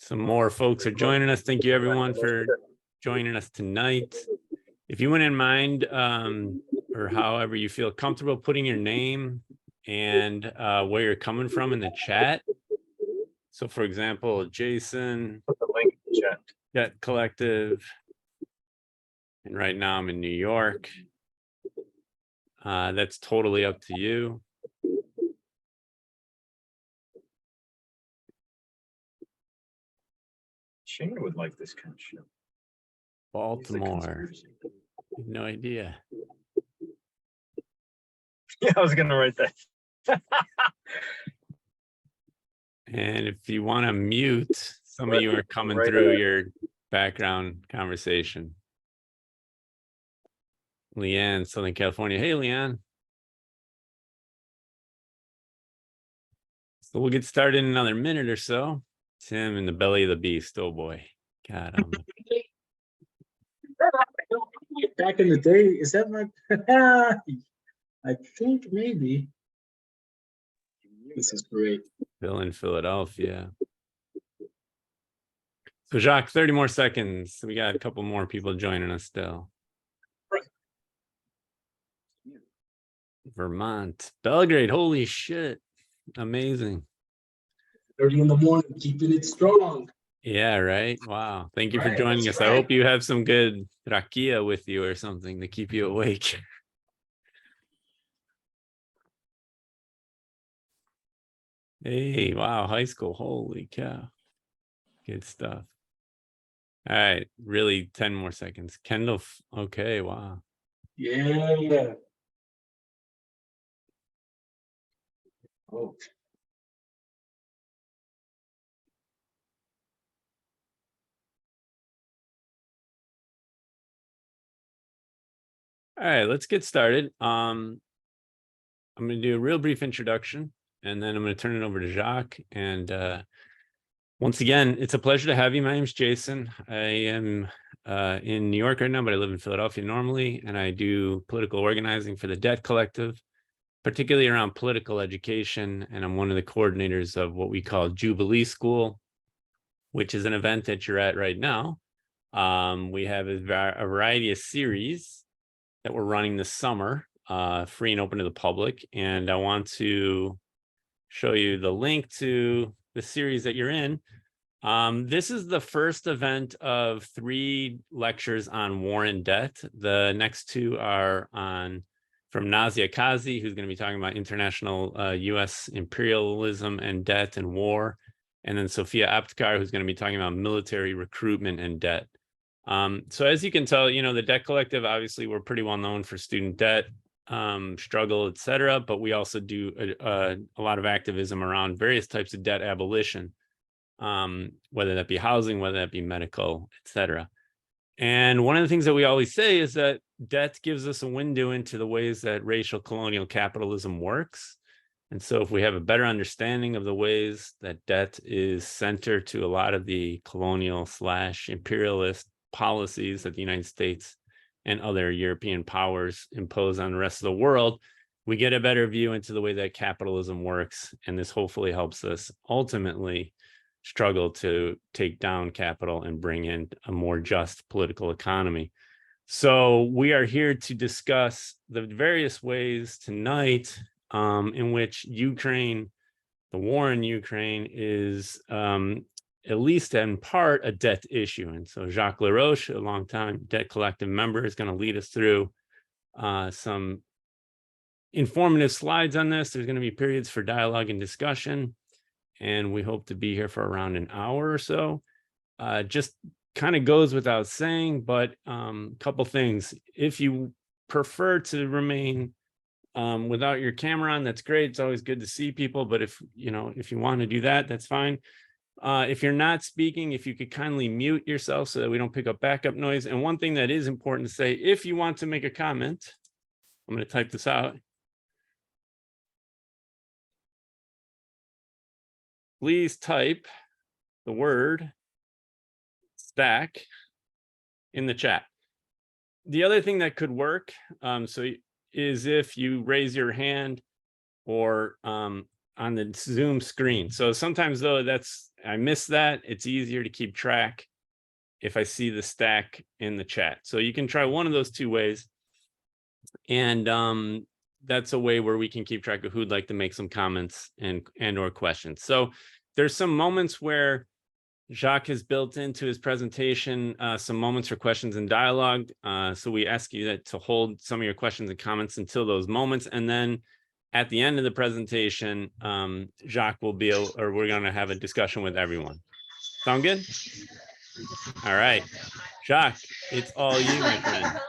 Some more folks are joining us. Thank you everyone for joining us tonight. If you wouldn't mind, or however you feel comfortable, putting your name and where you're coming from in the chat. So for example, Jason, put the link in the chat. Debt Collective. And right now I'm in New York. That's totally up to you. Shane would like this kind of show. Baltimore. No idea. Yeah, I was gonna write that. And if you want to mute, some of you are coming through your background conversation. Leanne, Southern California. Hey, Leanne. So we'll get started in another minute or so. Tim in the belly of the beast. Oh boy. God. Back in the day, is that my? I think maybe. This is great. Bill in Philadelphia. So Jacques, 30 more seconds. We got a couple more people joining us still. Vermont, Belgrade. Holy shit. Amazing. 30 in the morning, keeping it strong. Yeah, right. Wow. Thank you for Right, joining us. that's I right. hope you have some good rakia with you or something to keep you awake. Hey, wow. High school. Holy cow. Good stuff. All right. Really 10 more seconds. Kendall. Okay. Wow. Yeah. Oh. All right, let's get started. I'm going to do a real brief introduction, and then I'm going to turn it over to Jacques. And once again, it's a pleasure to have you. My name's Jason. I am in New York right now, but I live in Philadelphia normally, and I do political organizing for the Debt Collective, particularly around political education. And I'm one of the coordinators of what we call Jubilee School, which is an event that you're at right now. We have a variety of series that we're running this summer, free and open to the public. And I want to show you the link to the series that you're in. This is the first event of 3 lectures on war and debt. The next 2 are from Nazia Kazi, who's going to be talking about international U.S. imperialism and debt and war. And then Sophia Aptkar, who's going to be talking about military recruitment and debt. So as you can tell, you know, the Debt Collective, obviously, we're pretty well known for student debt, struggle, et cetera, but we also do a lot of activism around various types of debt abolition, whether that be housing, whether that be medical, et cetera. And one of the things that we always say is that debt gives us a window into the ways that racial colonial capitalism works. And so if we have a better understanding of the ways that debt is center to a lot of the colonial / imperialist policies that the United States and other European powers impose on the rest of the world, we get a better view into the way that capitalism works. And this hopefully helps us ultimately struggle to take down capital and bring in a more just political economy. So we are here to discuss the various ways tonight in which Ukraine, the war in Ukraine, is at least in part a debt issue. And so Jacques Laroche, a longtime Debt Collective member, is going to lead us through some informative slides on this. There's going to be periods for dialogue and discussion, and we hope to be here for around an hour or so. Just kind of goes without saying, but a couple things. If you prefer to remain without your camera on, that's great. It's always good to see people, but if you want to do that, that's fine. If you're not speaking, if you could kindly mute yourself so that we don't pick up backup noise. And one thing that is important to say, if you want to make a comment, I'm going to type this out. Please type the word stack in the chat. The other thing that could work is if you raise your hand, or on the Zoom screen. So sometimes though I miss that. It's easier to keep track if I see the stack in the chat. So you can try one of those two ways. And that's a way where we can keep track of who'd like to make some comments and or questions. So there's some moments where Jacques has built into his presentation some moments for questions and dialogue. So we ask you to hold some of your questions and comments until those moments. And then at the end of the presentation, Jacques will be able, or we're going to have a discussion with everyone. Sound good? All right. Jacques, it's all you, my friend.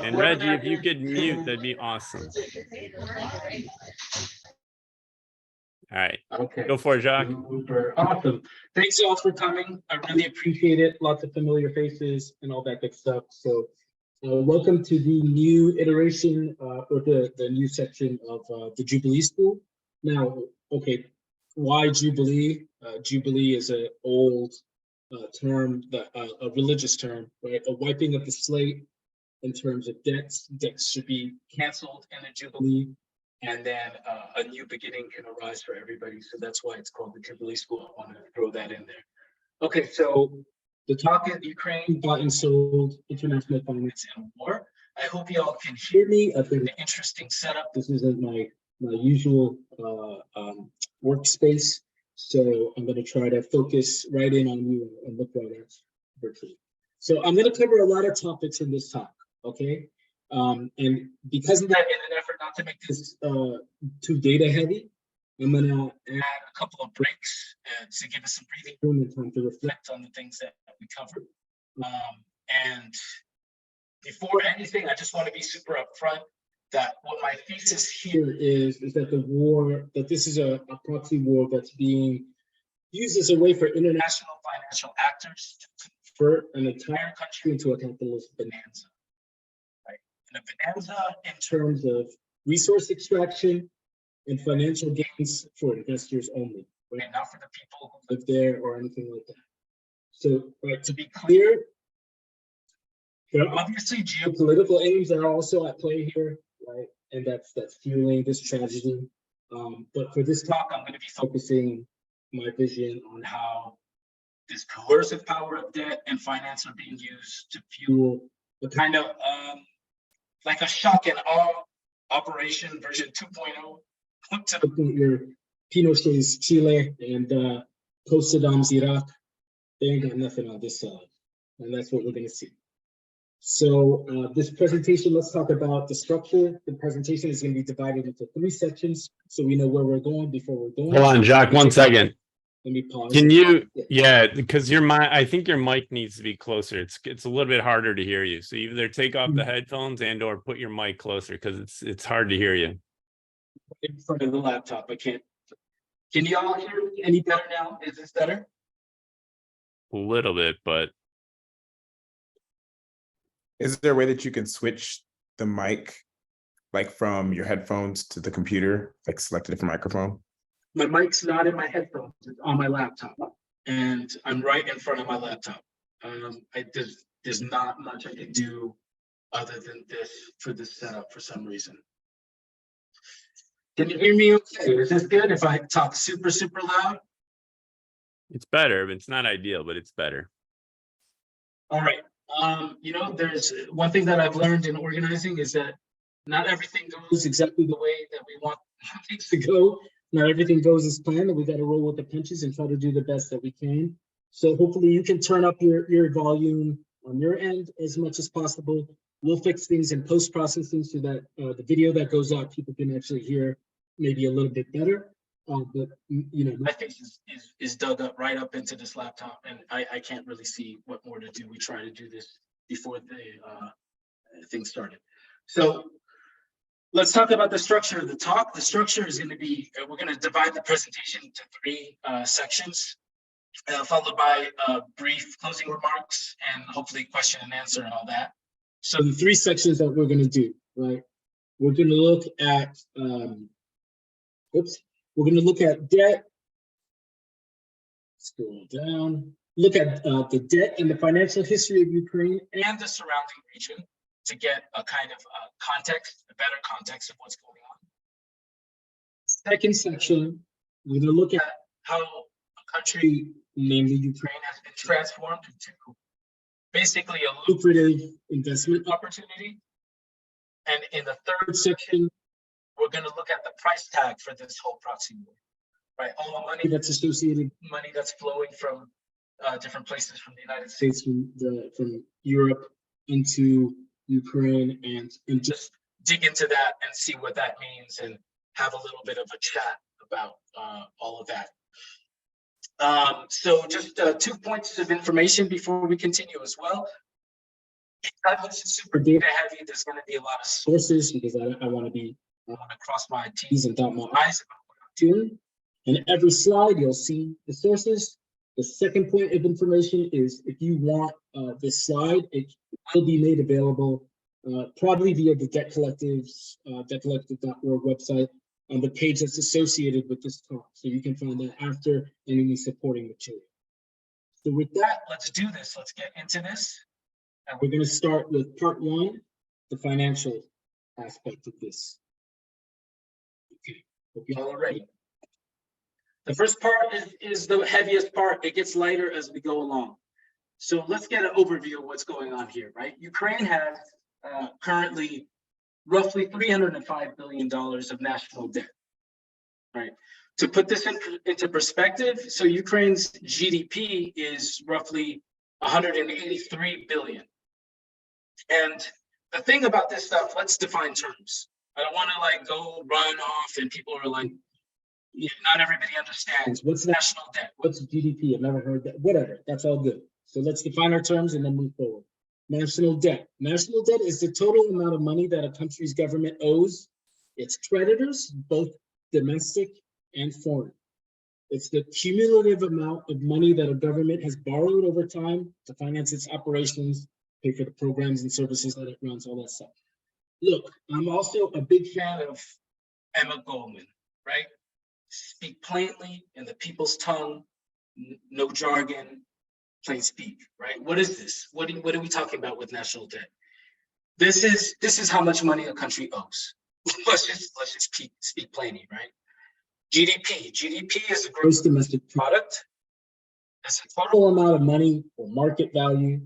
And Reggie, if you could mute, that'd be awesome. All right. Okay. Go for it, Jacques. Super awesome. Thanks y'all for coming. I really appreciate it. Lots of familiar faces and all that good stuff. So welcome to the new iteration or the new section of the Jubilee School. Now, okay, why Jubilee? Jubilee is an old term, a religious term, right? A wiping of the slate in terms of debts. Debts should be canceled in a Jubilee. And then a new beginning can arise for everybody. So that's why it's called the Jubilee School. I wanted to throw that in there. Okay, so the talk is Ukraine, bought and sold, international finance and war. I hope you all can hear me. I've got an interesting setup. This isn't my usual workspace. So I'm going to try to focus right in on you and look right at virtually. So I'm going to cover a lot of topics in this talk, okay? And because of that, in an effort not to make this too data heavy, I'm going to add a couple of breaks to give us some breathing room and time to reflect on the things that we covered. And before anything, I just want to be super upfront that what my thesis here is that the war, that this is a proxy war that's being used as a way for international financial actors to convert an entire country into a capitalist bonanza. A bonanza in terms of resource extraction and financial gains for investors only, right? Not for the people who live there or anything like that. So, right, to be clear, there are obviously geopolitical aims that are also at play here, right? And that's fueling this tragedy. But for this talk, I'm going to be focusing my vision on how this coercive power of debt and finance are being used to fuel the kind of like a shock and awe operation version 2.0 to your Pinochet's Chile and post-Saddam's Iraq. They ain't got nothing on this side. And that's what we're going to see. So this presentation, let's talk about the structure. The presentation is going to be divided into 3 sections so we know where we're going before we're going. Hold on, Jacques, 1 second. Let me pause. Can you, yeah, because I think your mic needs to be closer. It's a little bit harder to hear you. So either take off the headphones and or put your mic closer because it's hard to hear you. In front of the laptop, I can't. Can you all hear me any better now? Is this better? A little bit, but. Is there a way that you can switch the mic, like from your headphones to the computer, like select a different microphone? My mic's not in my headphones, it's on my laptop, and I'm right in front of my laptop. There's not much I can do other than this for this setup for some reason. Can you hear me okay? Is this good if I talk super, super loud? It's better, but it's not ideal, but it's better. All right. You know, there's one thing that I've learned in organizing is that not everything goes exactly the way that we want things to go. Not everything goes as planned, and we got to roll with the punches and try to do the best that we can. So hopefully you can turn up your volume on your end as much as possible. We'll fix things in post-processing so that the video that goes out, people can actually hear maybe a little bit better. But you know, my face is dug up right up into this laptop, and I can't really see what more to do. We try to do this before the thing started. So let's talk about the structure of the talk. The structure is going to be, we're going to divide the presentation into 3 sections, followed by brief closing remarks and hopefully question and answer and all that. So the 3 sections that we're going to do, right? We're going to look at, we're going to look at debt. Scroll down. Look at the debt and the financial history of Ukraine and the surrounding region to get a kind of context, a better context of what's going Second section, we're going to look at how a country, namely Ukraine, has been transformed into basically a lucrative investment opportunity. And in the third section, we're going to look at the price tag for this whole proxy war, right? All the money that's associated, money that's flowing from different places from the United States, from Europe into Ukraine, and just dig into that and see what that means and have a little bit of a chat about all of that. So just 2 points of information before we continue as well. Because this is super data heavy, there's going to be a lot of sources because I want to cross my T's and dot my I's about what I'm doing. And every slide you'll see the sources. The second point of information is if you want this slide, it will be made available probably via the Debt Collective's debtcollective.org website on the page that's associated with this talk. So you can find that after any supporting material. So with that, let's do this. Let's get into this. And we're going to start with part one, the financial aspect of this. Okay, hope you all are ready. The first part is the heaviest part. It gets lighter as we go along. So let's get an overview of what's going on here, right? Ukraine has currently roughly $305 billion of national debt, right? To put this into perspective, so Ukraine's GDP is roughly 183 billion. And the thing about this stuff, let's define terms. I don't want to like go run off and people are like, yeah, not everybody understands. What's national debt? What's GDP? I've never heard that. Whatever, that's all good. So let's define our terms and then move forward. National debt. National debt is the total amount of money that a country's government owes its creditors, both domestic and foreign. It's the cumulative amount of money that a government has borrowed over time to finance its operations, pay for the programs and services that it runs, all that stuff. Look, I'm also a big fan of Emma Goldman, right? Speak plainly in the people's tongue, no jargon, plain speak, right? What is this? What are we talking about with national debt? This is how much money a country owes. let's just speak plainly, right? GDP is the gross domestic product. It's the total amount of money or market value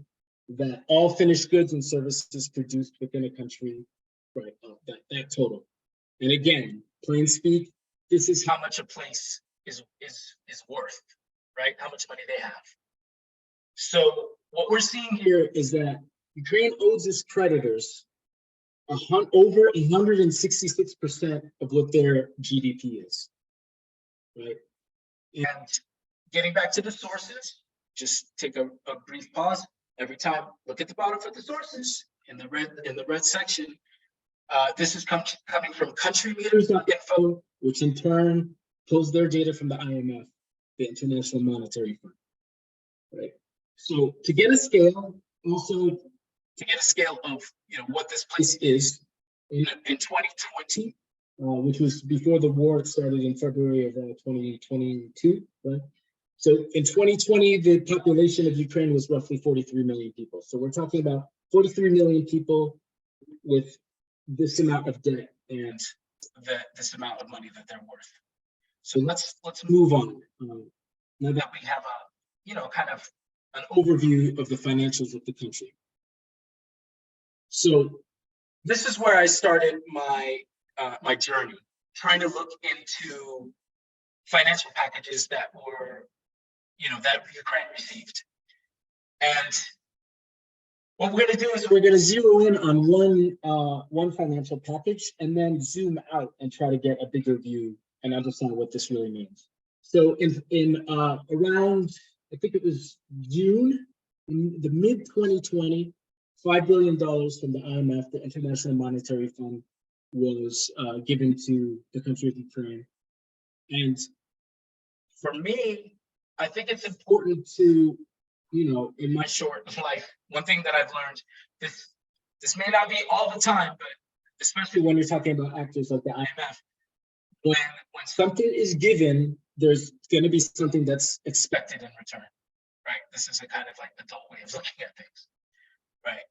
that all finished goods and services produced within a country, right? That total. And again, plain speak, this is how much a place is worth, right? How much money they have. So what we're seeing here is that Ukraine owes its creditors over 166% of what their GDP is, right? And getting back to the sources, just take a brief pause. Every time, look at the bottom for the sources in the red section. This is coming from countrymeters.info, which in turn pulls their data from the IMF, the International Monetary Fund, right? So to get a scale, also to get a scale of what this place is in 2020, which was before the war started in February of 2022, right? So in 2020, the population of Ukraine was roughly 43 million people. So we're talking about 43 million people with this amount of debt and this amount of money that they're worth. So let's move on. Now that we have a kind of an overview of the financials of the country. So this is where I started my my journey, trying to look into financial packages that were that Ukraine received. And what we're going to do is we're going to zero in on one financial package and then zoom out and try to get a bigger view and understand what this really means. So in around, I think it was June, in the mid 2020, $5 billion from the IMF, the International Monetary Fund, was given to the country of Ukraine. And for me, I think it's important to, in my short life, one thing that I've learned, this may not be all the time, but especially when you're talking about actors like the IMF, when something is given, there's going to be something that's expected in return, right? This is a kind of like adult way of looking at things, right?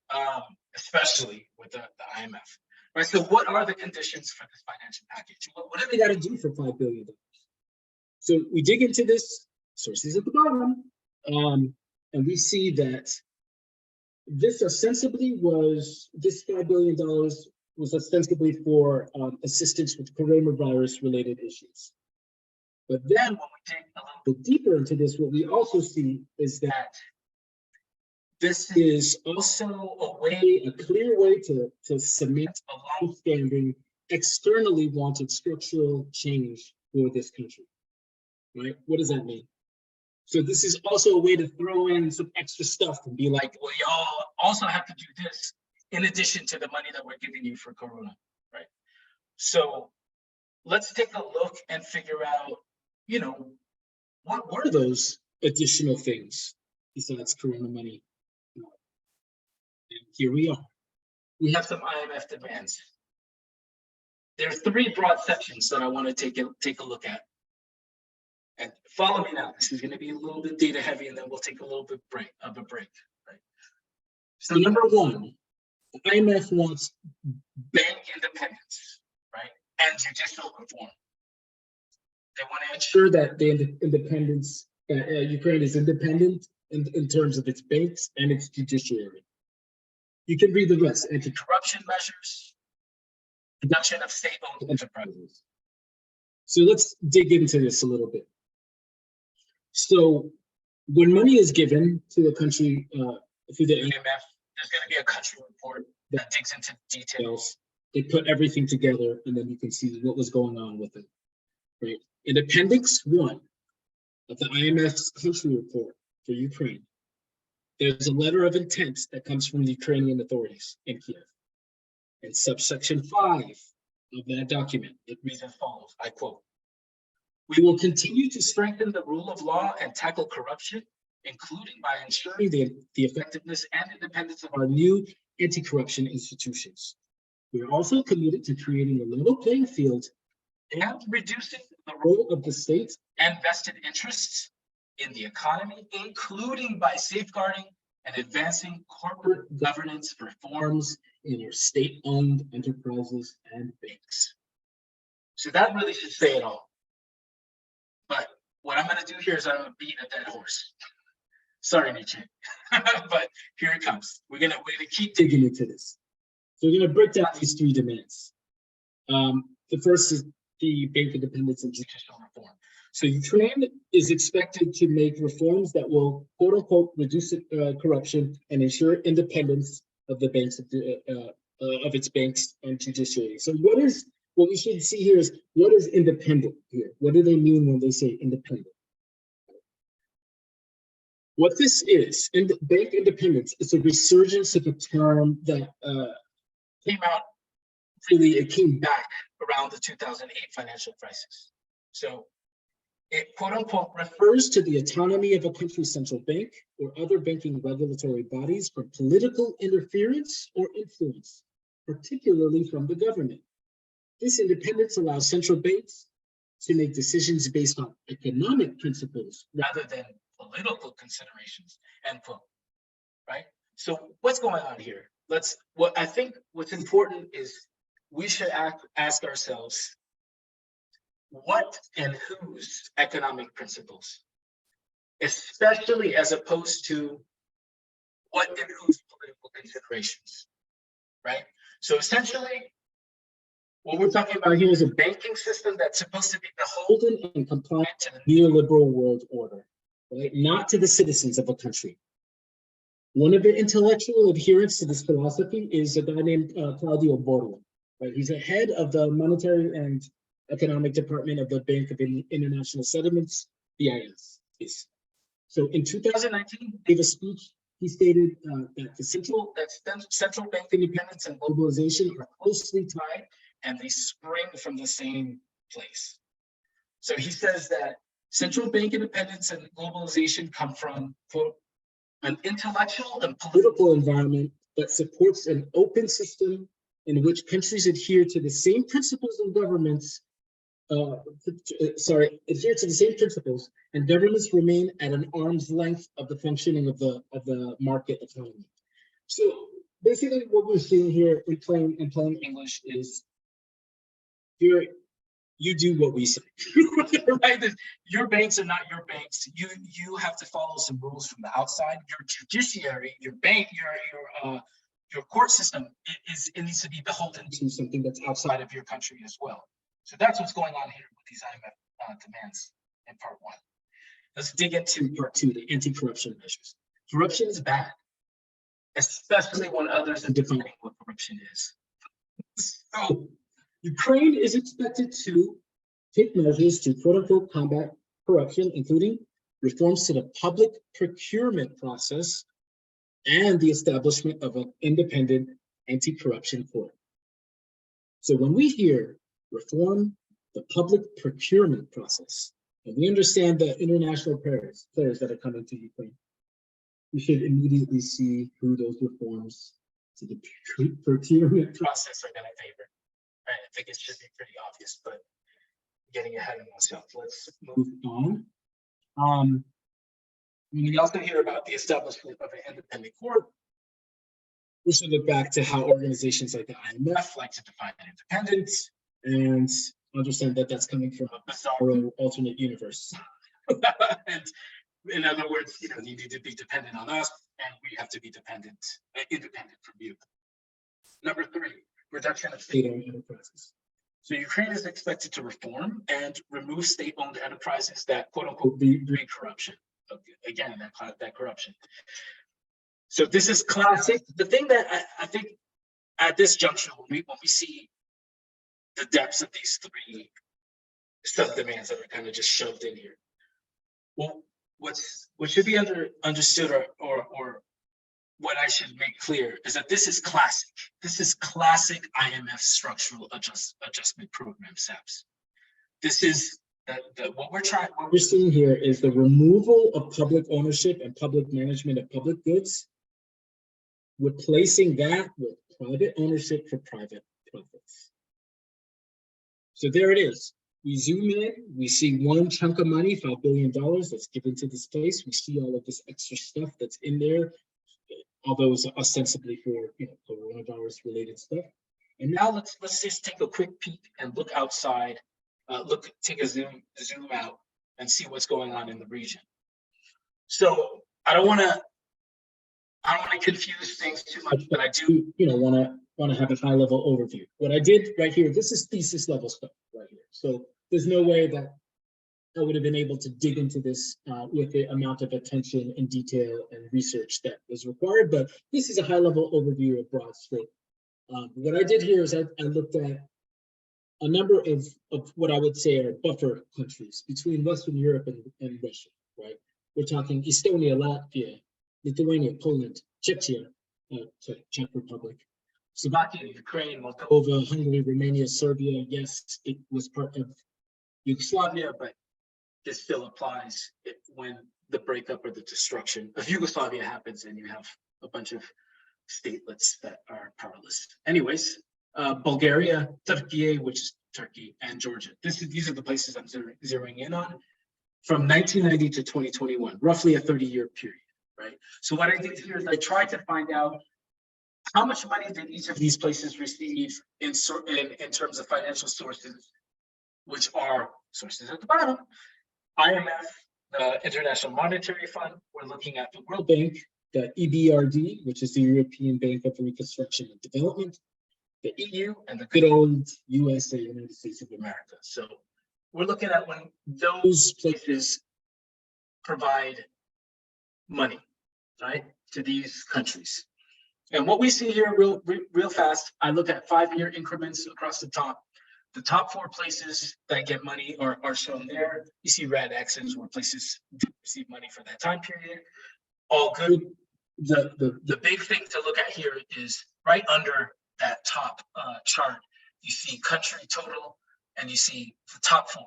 Especially with the IMF, right? So what are the conditions for this financial package? What do they got to do for $5 billion? So we dig into this, sources at the bottom, and we see that this ostensibly was, this $5 billion was ostensibly for assistance with coronavirus related issues. But then when we dig a little bit deeper into this, what we also see is that this is also a clear way to cement a long-standing, externally wanted structural change for this country, right? What does that mean? So this is also a way to throw in some extra stuff and be like, well, y'all also have to do this in addition to the money that we're giving you for Corona, right? So let's take a look and figure out, you know, what were those additional things besides Corona money? And here we are. We have some IMF demands. There are 3 broad sections that I want to take a look at. And follow me now. This is going to be a little bit data heavy, and then we'll take a little bit of a break. Right? So number 1, the IMF wants bank independence, right, and judicial reform. They want to ensure that the independence, Ukraine is independent in terms of its banks and its judiciary. You can read the rest: anti-corruption measures, reduction of state-owned enterprises. So let's dig into this a little bit. So when money is given to the country through the IMF, there's going to be a country report that digs into details. They put everything together, and then you can see what was going on with it. Right? In Appendix 1 of the IMF's country report for Ukraine, there's a letter of intent that comes from the Ukrainian authorities in Kiev. In subsection 5 of that document, it reads as follows, I quote, "We will continue to strengthen the rule of law and tackle corruption, including by ensuring the effectiveness and independence of our new anti-corruption institutions. We are also committed to creating a level playing field and reducing the role of the state and vested interests in the economy, including by safeguarding and advancing corporate governance reforms in our state-owned enterprises and banks." So that really should say it all. But what I'm going to do here is I'm going to beat a dead horse. Sorry, Nietzsche, but here it comes. We're going to keep digging into this. So we're going to break down these 3 demands. The first is the bank independence and judicial reform. So Ukraine is expected to make reforms that will, quote unquote, reduce corruption and ensure independence of the banks of its banks and judiciary. So what we should see here is, what is independent here? What do they mean when they say independent? What this is, bank independence, is a resurgence of a term that came out, it came back around the 2008 financial crisis. So it, quote unquote, refers to the autonomy of a country's central bank or other banking regulatory bodies from political interference or influence, particularly from the government. This independence allows central banks to make decisions based on economic principles rather than political considerations, end quote, right? So what's going on here? What I think what's important is we should ask ourselves, what and whose economic principles, especially as opposed to what and whose political considerations, right? So essentially, what we're talking about here is a banking system that's supposed to be beholden and compliant to the neoliberal world order, right? Not to the citizens of a country. One of the intellectual adherents to this philosophy is a guy named Claudio Borla, right? He's the head of the Monetary and Economic Department of the Bank of International Settlements, BIS. So in 2019, he gave a speech. He stated that central bank independence and globalization are closely tied, and they spring from the same place. So he says that central bank independence and globalization come from, quote, an intellectual and political environment that supports an open system in which countries adhere to the same principles and governments, and governments remain at an arm's length of the functioning of the market economy. So basically what we're seeing here in plain English is you do what we say, right? Your banks are not your banks. You have to follow some rules from the outside. Your judiciary, your bank, your court system it needs to be beholden to something that's outside of your country as well. So that's what's going on here with these IMF demands in part one. Let's dig into part two, the anti-corruption measures. Corruption is bad, especially when others are defining what corruption is. So Ukraine is expected to take measures to quote unquote combat corruption, including reforms to the public procurement process and the establishment of an independent anti-corruption court. So when we hear reform the public procurement process, and we understand the international players that are coming to Ukraine, we should immediately see who those reforms to the procurement process are going to favor. Right? I think it should be pretty obvious, but getting ahead of myself. Let's move on. We also hear about the establishment of an independent court. We should look back to how organizations like the IMF like to define independence and understand that that's coming from a bizarro alternate universe. And in other words, you need to be dependent on us, and we have to be independent from you. Number three, reduction of state-owned enterprises. So Ukraine is expected to reform and remove state-owned enterprises that quote unquote breed corruption. Again, that corruption. So this is classic. The thing that I think at this juncture, when we see the depths of these three sub-demands that are kind of just shoved in here, well, what should be understood or what I should make clear is that this is classic. This is classic IMF structural adjustment program SAPS. This is what we're seeing here is the removal of public ownership and public management of public goods, replacing that with private ownership for private profits. So there it is. We zoom in, we see one chunk of money, $5 billion that's given to this place. We see all of this extra stuff that's in there, although it's ostensibly for coronavirus related stuff. And now let's just take a quick peek and look outside, take a zoom out and see what's going on in the region. So I don't want to confuse things too much, but I do want to have a high level overview. What I did right here, this is thesis level stuff right here. So there's no way that I would have been able to dig into this with the amount of attention and detail and research that was required, but this is a high level overview of broad stroke. What I did here is I looked at a number of what I would say are buffer countries between Western Europe and Russia, right? We're talking Estonia, Latvia, Lithuania, Poland, Czechia, Czech Republic, Slovakia, Ukraine, Moldova, Hungary, Romania, Serbia. Yes, it was part of Yugoslavia, but this still applies when the breakup or the destruction of Yugoslavia happens and you have a bunch of statelets that are powerless. Anyways, Bulgaria, Turkey, which is Turkey, and Georgia. These are the places I'm zeroing in on from 1990 to 2021, roughly a 30-year period, right? So what I did here is I tried to find out how much money did each of these places receive in terms of financial sources, which are sources at the bottom. IMF, the International Monetary Fund, we're looking at the World Bank, the EBRD, which is the European Bank of Reconstruction and Development, the EU, and the good old USA, United States of America. So we're looking at when those places provide money, right, to these countries. And what we see here real fast, I look at 5-year increments across the top. The top 4 places that get money are shown there. You see red X's where places did receive money for that time period. All good. The big thing to look at here is right under that top chart, you see country total, and you see the top 4.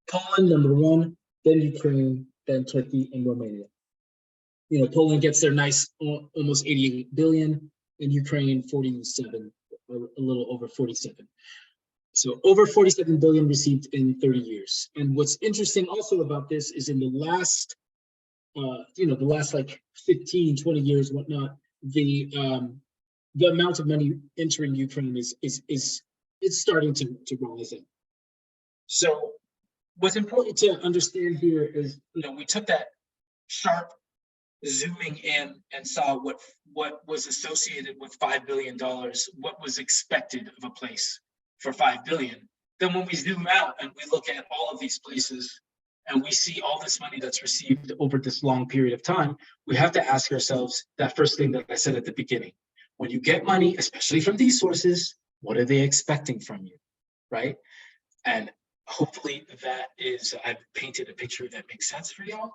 Poland, number 1, then Ukraine, then Turkey, and Romania. Poland gets their nice almost 88 billion, and Ukraine 47, a little over 47. So over 47 billion received in 30 years. And what's interesting also about this is in the last, the last like 15, 20 years, whatnot, the the amount of money entering Ukraine is it's starting to rise up. So what's important to understand here is, we took that sharp zooming in and saw what was associated with $5 billion, what was expected of a place for $5 billion. Then when we zoom out and we look at all of these places and we see all this money that's received over this long period of time, we have to ask ourselves that first thing that I said at the beginning. When you get money, especially from these sources, what are they expecting from you, right? And hopefully that is, I've painted a picture that makes sense for y'all.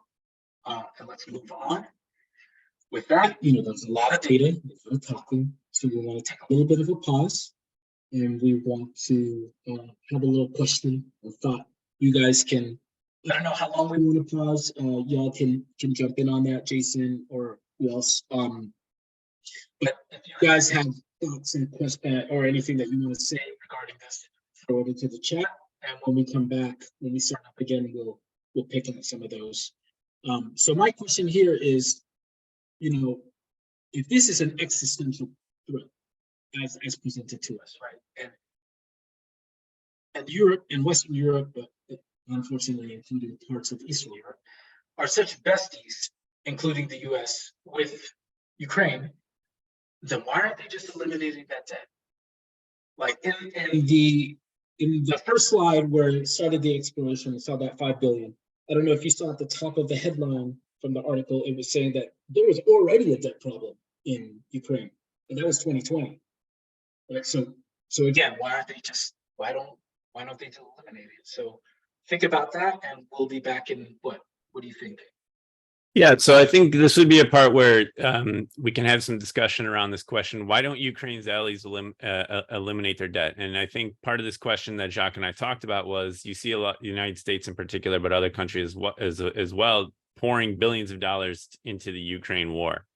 And let's move on. With that, that's a lot of data, we're talking, so we want to take a little bit of a pause, and we want to have a little question or thought. You guys can, I don't know how long we want to pause. Y'all can jump in on that, Jason or who else. But if you guys have thoughts and questions or anything that you want to say regarding this, throw it into the chat. And when we come back, when we start up again, we'll pick up some of those. So my question here is, if this is an existential threat as presented to us, right? And Europe and Western Europe, but unfortunately including parts of Eastern Europe, are such besties, including the US, with Ukraine, then why aren't they just eliminating that debt? Like in the first slide where it started the exploration, we saw that 5 billion. I don't know if you saw at the top of the headline from the article, it was saying that there was already a debt problem in Ukraine, and that was 2020. Right? So again, why don't they just eliminate it? So think about that, and we'll be back in what do you think? Yeah, so I think this would be a part where we can have some discussion around this question. Why don't Ukraine's allies eliminate their debt? And I think part of this question that Jacques and I talked about was you see a lot, the United States in particular, but other countries as well, pouring billions of dollars into the Ukraine war.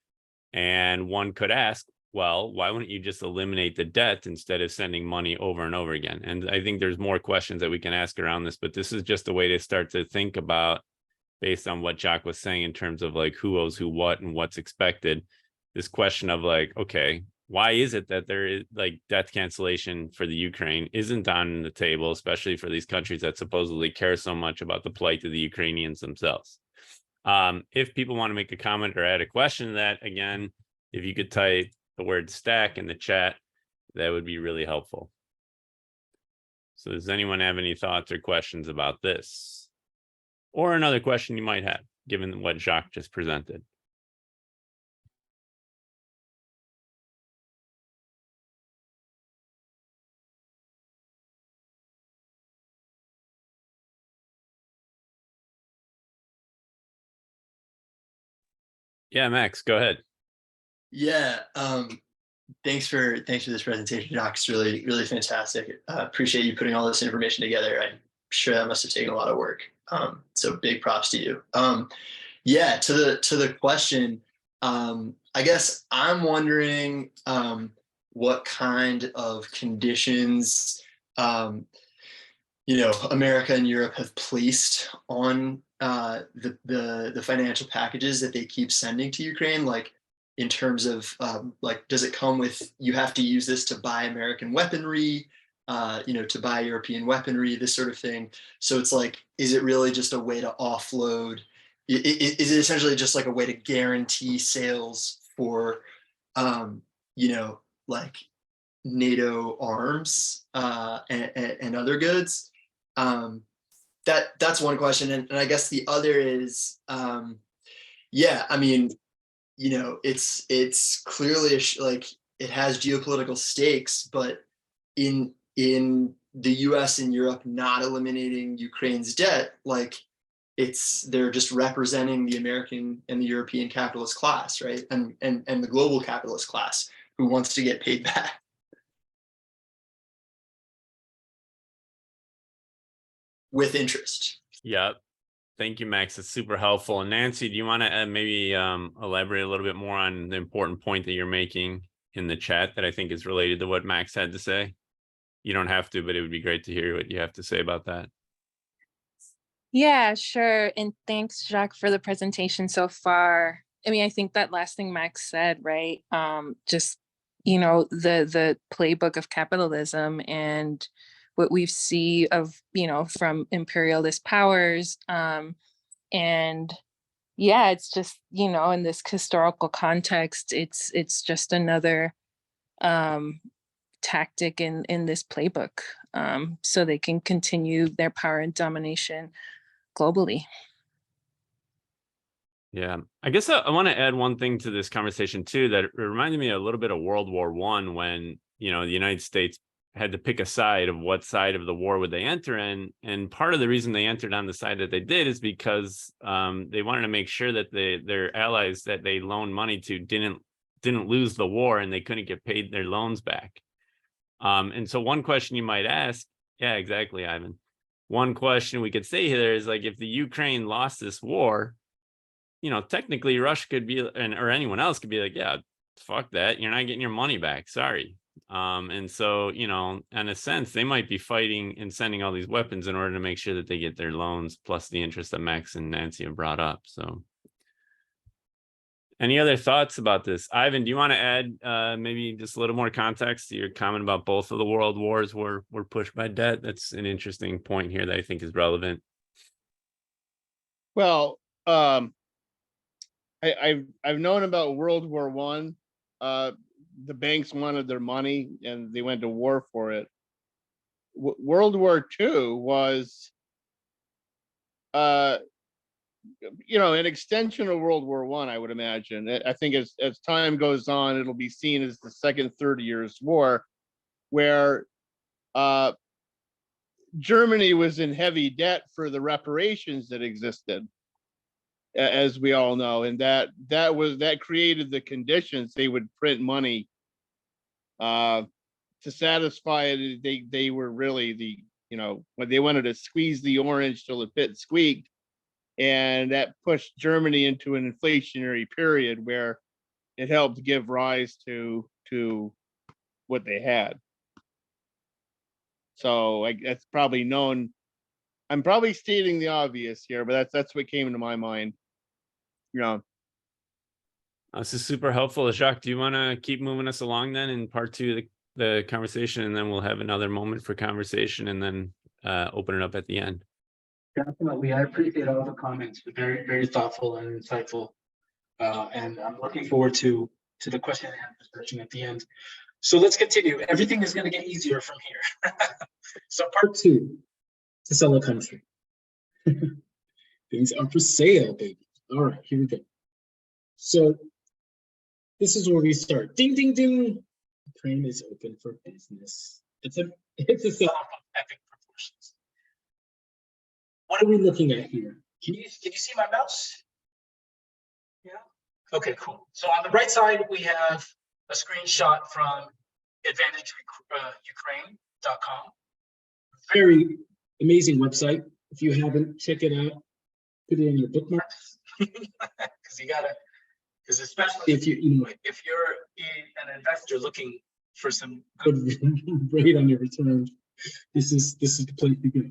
And one could ask, well, why wouldn't you just eliminate the debt instead of sending money over and over again? And I think there's more questions that we can ask around this, but this is just a way to start to think about, based on what Jacques was saying in terms of like who owes who what and what's expected, this question of like, okay, why is it that there is like debt cancellation for the Ukraine isn't on the table, especially for these countries that supposedly care so much about the plight of the Ukrainians themselves? If people want to make a comment or add a question to that, again, if you could type the word stack in the chat, that would be really helpful. So does anyone have any thoughts or questions about this? Or another question you might have, given what Jacques just presented. Yeah, Max, go ahead. Yeah, thanks for this presentation, Jacques. It's really fantastic. Appreciate you putting all this information together. I'm sure that must have taken a lot of work. So big props to you. Yeah, to the question, I guess I'm wondering what kind of conditions America and Europe have placed on the financial packages that they keep sending to Ukraine, like in terms of like, does it come with, you have to use this to buy American weaponry, to buy European weaponry, this sort of thing. So it's like, is it really just a way to offload? Is it essentially just like a way to guarantee sales for, like NATO arms and other goods? That's one question. And I guess the other is, yeah, I mean, it's clearly like it has geopolitical stakes, but in the US and Europe not eliminating Ukraine's debt, like they're just representing the American and the European capitalist class, right? And the global capitalist class who wants to get paid back. With interest. Yeah. Thank you, Max. It's super helpful. And Nancy, do you want to maybe elaborate a little bit more on the important point that you're making in the chat that I think is related to what Max had to say? You don't have to, but it would be great to hear what you have to say about that. Yeah, sure. And thanks, Jacques, for the presentation so far. I mean, I think that last thing Max said, right? Just the playbook of capitalism and what we see of, from imperialist powers. And yeah, it's just, in this historical context, it's just another tactic in this playbook, so they can continue their power and domination globally. Yeah, I guess I want to add one thing to this conversation too, that it reminded me a little bit of World War I, when, the United States had to pick a side of what side of the war would they enter in. And part of the reason they entered on the side that they did is because they wanted to make sure that their allies that they loaned money to didn't lose the war, and they couldn't get paid their loans back. And so one question you might ask, yeah, exactly, Ivan. One question we could say here is, like, if the Ukraine lost this war, technically Russia could be, or anyone else could be like, yeah, fuck that, you're not getting your money back, sorry. And so, in a sense, they might be fighting and sending all these weapons in order to make sure that they get their loans, plus the interest that Max and Nancy have brought up. So any other thoughts about this? Ivan, do you want to add maybe just a little more context to your comment about both of the world wars were pushed by debt? That's an interesting point here that I think is relevant. Well, I've known about World War One. The banks wanted their money and they went to war for it. World War II was, an extension of World War One, I would imagine. I think as time goes on, it'll be seen as the second 30 Years' War, where Germany was in heavy debt for the reparations that existed, as we all know, and that created the conditions. They would print money to satisfy it. They were really when they wanted to squeeze the orange till the pit squeaked, and that pushed Germany into an inflationary period where it helped give rise to what they had. So that's probably known. I'm probably stating the obvious here, but that's what came into my mind. This is super helpful. Jacques, do you want to keep moving us along then in part two of the conversation, and then we'll have another moment for conversation, and then open it up at the end? Definitely, I appreciate all the comments. Very, very thoughtful and insightful. And I'm looking forward to the question and answer session at the end. So let's continue. Everything is going to get easier from here. So part two, to sell a country. Things are for sale, baby. All right, here we go. So this is where we start. Ding, ding, ding. Ukraine is open for business. It's a sell-off of epic proportions. What are we looking at here? Can you see my mouse? Yeah. Okay, cool. So on the right side, we have a screenshot from advantageukraine.com. Very amazing website. If you haven't, check it out. Put it in your bookmarks, because especially if you're an investor looking for some good rate on your return, this is the place to go.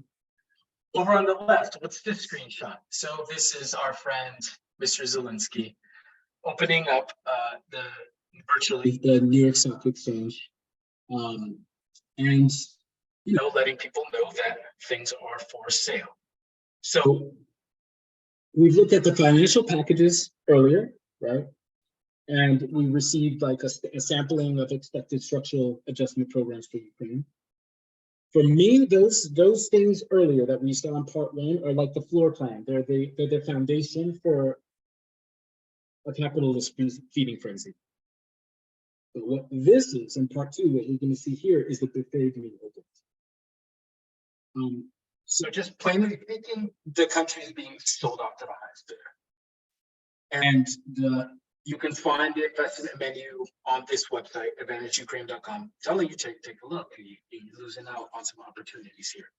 Over on the left, what's this screenshot? So this is our friend, Mr. Zelensky, opening up virtually the New York Stock Exchange, and letting people know that things are for sale. So we've looked at the financial packages earlier, right? And we received like a sampling of expected structural adjustment programs for Ukraine. For me, those things earlier that we saw in part one are like the floor plan. They're the foundation for a capitalist feeding frenzy. But what this is in part two, what we're going to see here is the buffet being opened. So just plainly speaking, the country is being sold off to the highest bidder. And you can find the investment menu on this website, advantageukraine.com. Telling you take a look. You're losing out on some opportunities here.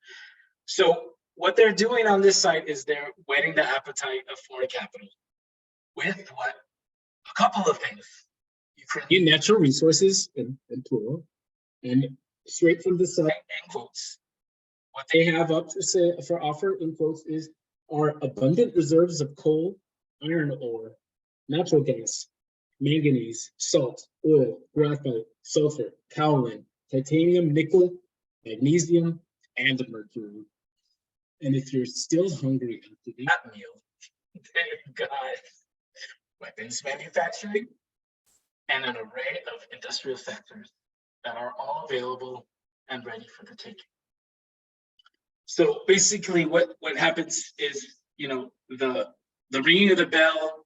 So what they're doing on this site is they're whetting the appetite of foreign capital with what? A couple of things. Ukrainian natural resources, in plural, and straight from the site, in quotes. What they have up for offer, in quotes, is our abundant reserves of coal, iron ore, natural gas, manganese, salt, oil, graphite, sulfur, kaolin, titanium, nickel, magnesium, and mercury. And if you're still hungry after that meal, they've got weapons manufacturing and an array of industrial sectors that are all available and ready for the taking. So basically what happens is, you know, the ringing of the bell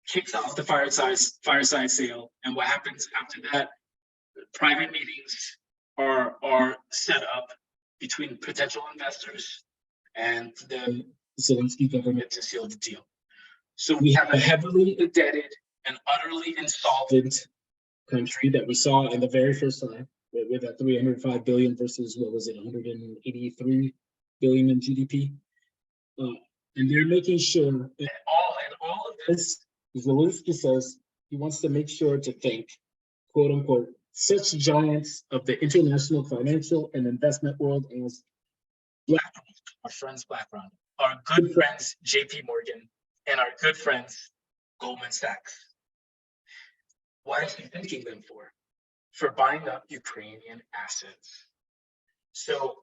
kicks off the fireside sale. And what happens after that, private meetings are set up between potential investors and the Zelensky government to seal the deal. So we have a heavily indebted and utterly insolvent country that we saw in the very first time with that 305 billion versus what was it, 183 billion in GDP. And they're making sure that all of this, Zelensky says he wants to make sure to thank, quote unquote, such giants of the international financial and investment world as BlackRock, our friends BlackRock, our good friends JP Morgan, and our good friends Goldman Sachs. What is he thanking them for? For buying up Ukrainian assets. So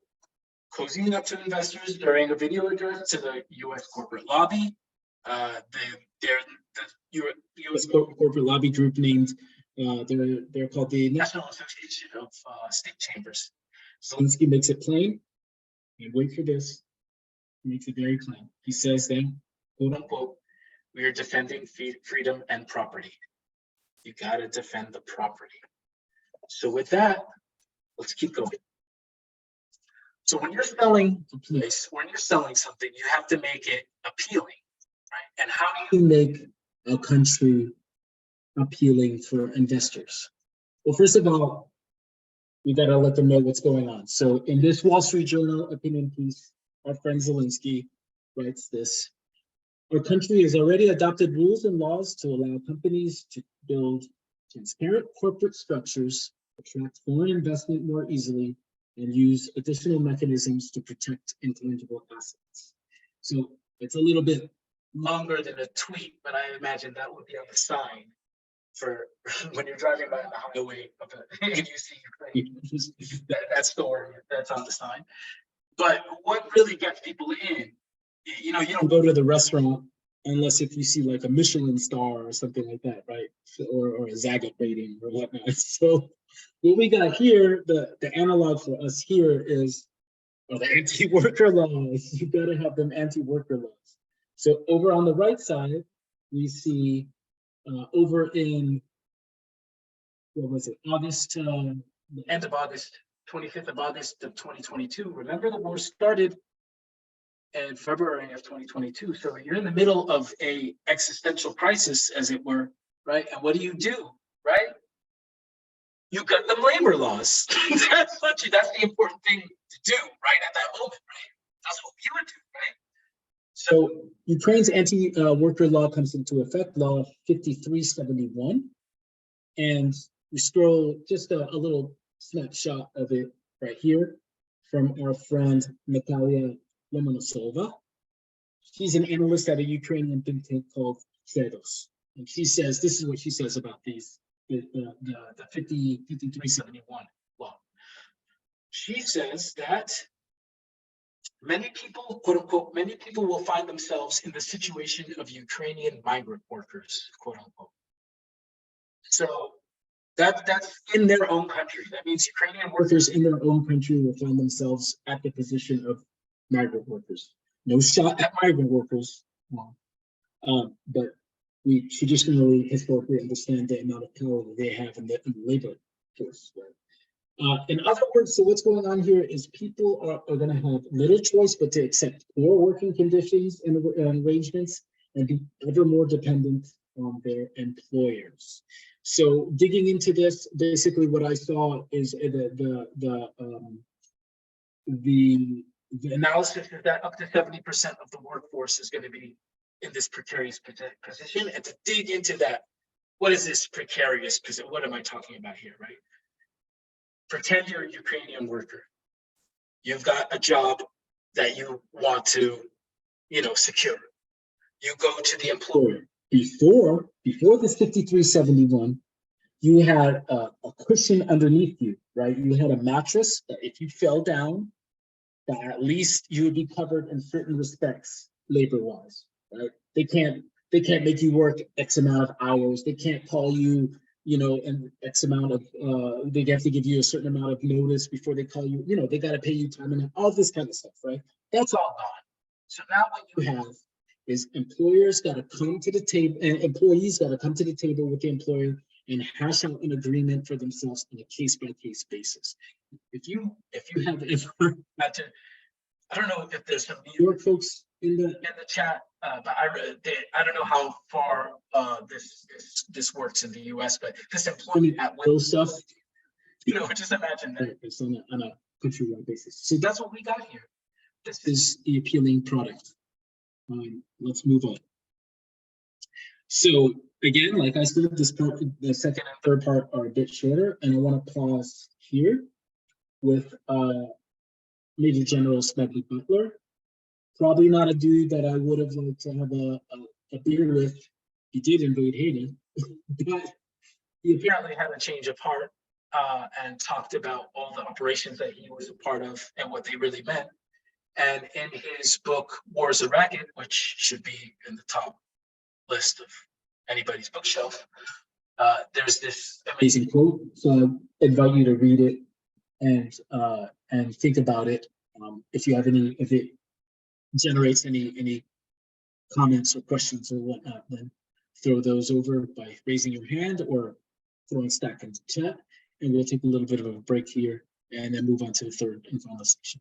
cozying up to investors during a video address to the U.S. corporate lobby, the U.S. corporate lobby group named, they're called the National Association of State Chambers. Zelensky makes it plain, and wait for this, he makes it very plain. He says then, quote unquote, we are defending freedom and property. You gotta defend the property. So with that, let's keep going. So when you're selling a place, when you're selling something, you have to make it appealing, right? And how do you make a country appealing for investors? Well, first of all, we gotta let them know what's going on. So in this Wall Street Journal opinion piece, our friend Zelensky writes this: our country has already adopted rules and laws to allow companies to build transparent corporate structures, attract foreign investment more easily, and use additional mechanisms to protect intangible assets. So it's a little bit longer than a tweet, but I imagine that would be on the sign for when you're driving by the highway and you see Ukraine, that store that's on the sign. But what really gets people in, you know, you don't go to the restaurant unless if you see like a Michelin star or something like that, right? Or a Zagat rating or whatnot. So what we got here, the analog for us here is the anti-worker laws. You gotta have them anti-worker laws. So over on the right side, we see over in, what was it, August, the end of August, 25th of August of 2022. Remember the war started in February of 2022. So you're in the middle of a existential crisis, as it were, right? And what do, right? You got the labor laws. That's the important thing to do, right, at that moment, right? That's what you would do, right? So Ukraine's anti-worker law comes into effect, law 5371. And we scroll just a little snapshot of it right here from our friend Natalia Lomonosova. She's an analyst at a Ukrainian think tank called Shadows. And she says, this is what she says about these, the 5371 law. She says that many people, quote unquote, many people will find themselves in the situation of Ukrainian migrant workers, quote unquote. So that's in their own country. That means Ukrainian workers in their own country will find themselves at the position of migrant workers. No shot at migrant workers, but we traditionally, historically understand the amount of power that they have in the labor force. Right? In other words, so what's going on here is people are going to have little choice but to accept poor working conditions and arrangements and be ever more dependent on their employers. So digging into this, basically what I saw is the analysis is that up to 70% of the workforce is going to be in this precarious position. And to dig into that, what is this precarious position? What am I talking about here, right? Pretend you're a Ukrainian worker. You've got a job that you want to, secure. You go to the employer. before this 5371, you had a cushion underneath you, right? You had a mattress that if you fell down, that at least you would be covered in certain respects, labor-wise, right? They can't make you work X amount of hours. They can't call you, in X amount of, they have to give you a certain amount of notice before they call you, they got to pay you time and all this kind of stuff, right? That's all gone. So now what you have is employers got to come to the table, and employees got to come to the table with the employer and hash out an agreement for themselves on a case-by-case basis. If I don't know if there's some New York folks in the chat, but I don't know how far this works in the U.S. But this employment at will stuff, just imagine that it's on a countrywide basis. So that's what we got here. This is the appealing product. Let's move on. So again, like I said, this part, the second and third part are a bit shorter, and I want to pause here with Major General Smedley Butler. Probably not a dude that I would have liked to have a beer with. He did invade Haiti, but he apparently had a change of heart and talked about all the operations that he was a part of and what they really meant. And in his book, War is a Racket, which should be in the top list of anybody's bookshelf, there's this amazing quote. So I invite you to read it and think about it. If you have if it generates any comments or questions or whatnot, then throw those over by raising your hand or throwing stack into chat, and we'll take a little bit of a break here and then move on to the third and final section.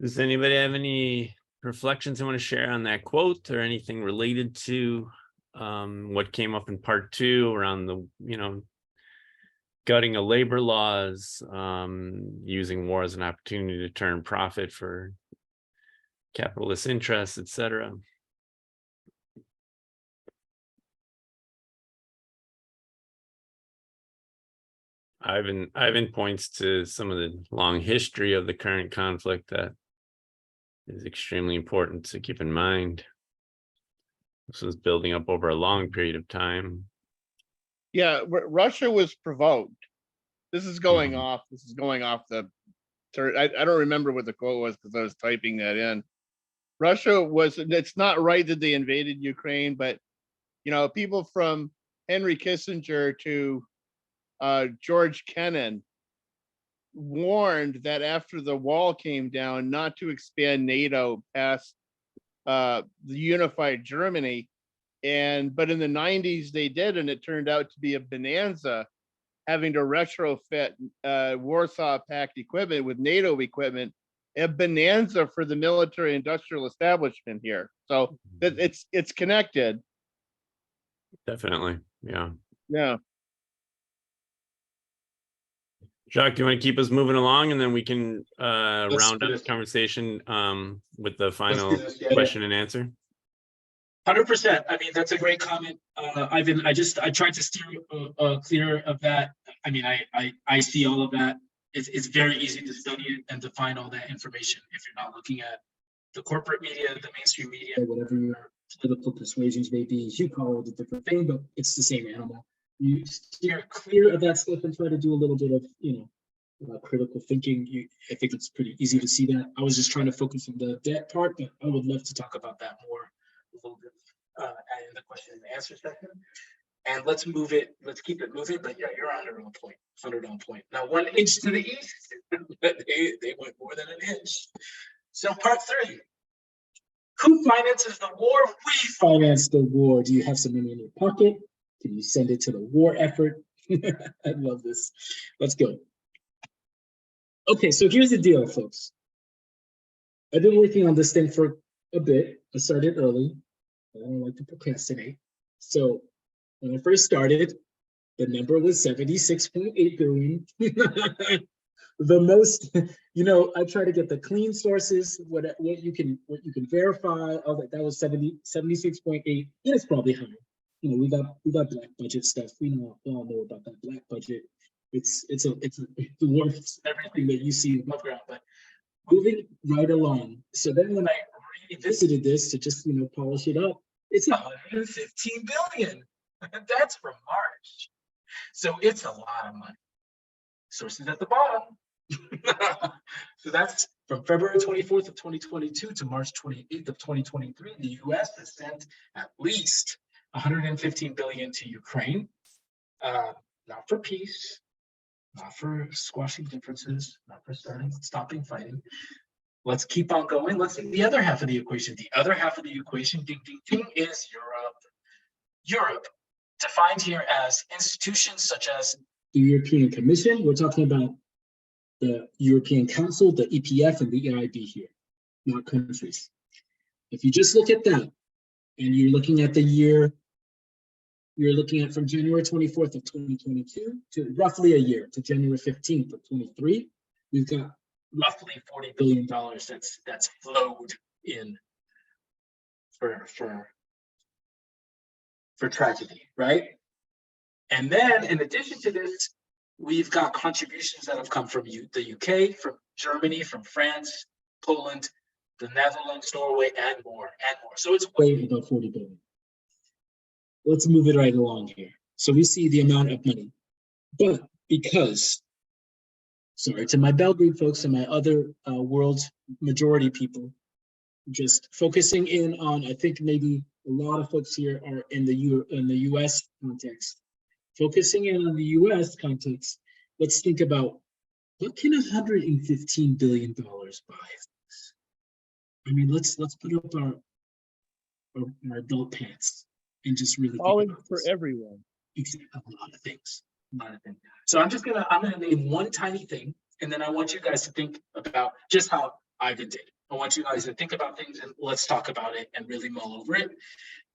Does anybody have any reflections they want to share on that quote or anything related to what came up in part 2 around the, gutting of labor laws, using war as an opportunity to turn profit for capitalist interests, etc.? Ivan points to some of the long history of the current conflict that is extremely important to keep in mind. This was building up over a long period of time. Yeah, Russia was provoked. This is going Mhm. off. This is going off the. I don't remember what the quote was because I was typing that in. Russia was. It's not right that they invaded Ukraine, but people from Henry Kissinger to George Kennan warned that after the wall came down, not to expand NATO past the unified Germany. But in the 90s they did, and it turned out to be a bonanza, having to retrofit Warsaw Pact equipment with NATO equipment, a bonanza for the military industrial establishment here. So it's connected. Definitely, yeah. Yeah. Jacques, do you want to keep us moving along, and then we can round do up this. the conversation with the Let's final do this, yeah. question and answer? 100%. I mean, that's a great comment, Ivan. I tried to steer clear of that. I mean, I see all of that. It's very easy to study it and to find all that information if you're not looking at the corporate media, the mainstream media, whatever your political persuasions may be. You call it a different thing, but it's the same animal. You steer clear of that stuff and try to do a little bit of critical thinking. I think it's pretty easy to see that. I was just trying to focus on the debt part, but I would love to talk about that more a little bit in the question and answer section. And let's keep it moving. But yeah, you're 100 on point. Now 1 inch to the east, they went more than an inch. So part 3. Who finances the war? We finance the war. Do you have some money in your pocket? Can you send it to the war effort? I love this. Let's go. Okay, so here's the deal, folks. I've been working on this thing for a bit. I started early. I don't like to procrastinate. So when I first started, the number was 76.8 billion. The most, I try to get the clean sources, what you can verify, all that. That was 76.8. And it's probably high. We got black budget stuff. We all know about that black budget. It's worth everything that you see above ground. But moving right along. So then when I revisited this to just polish it up, it's 115 billion. That's from March. So it's a lot of money. Sources at the bottom. So that's from February 24th of 2022 to March 28th of 2023. The US has sent at least 115 billion to Ukraine, not for peace, not for squashing differences, not for stopping fighting. Let's keep on going. Let's see the other half of the equation. The other half of the equation, ding, ding, ding, is Europe. Europe, defined here as institutions such as the European Commission. We're talking about the European Council, the EPF, and the EIB here, not countries. If you just look at that, and you're looking at the year, you're looking at from January 24th of 2022 to roughly a year, to January 15th of 23, we've got roughly $40 billion that's flowed in for tragedy, right? And then in addition to this, we've got contributions that have come from the UK, from Germany, from France, Poland, the Netherlands, Norway, and more. So it's way above 40 billion. Let's move it right along here. So we see the amount of money. But because, sorry to my Belgrade folks and my other world majority people, just focusing in on, I think maybe a lot of folks here are in the US context. Focusing in on the US context, let's think about what can $115 billion buy? I mean, let's put up our adult pants and just really All think in about for this. everyone. A lot of things. So I'm gonna name one tiny thing, and then I want you guys to think about just how Ivan did. I want you guys to think about things and let's talk about it and really mull over it.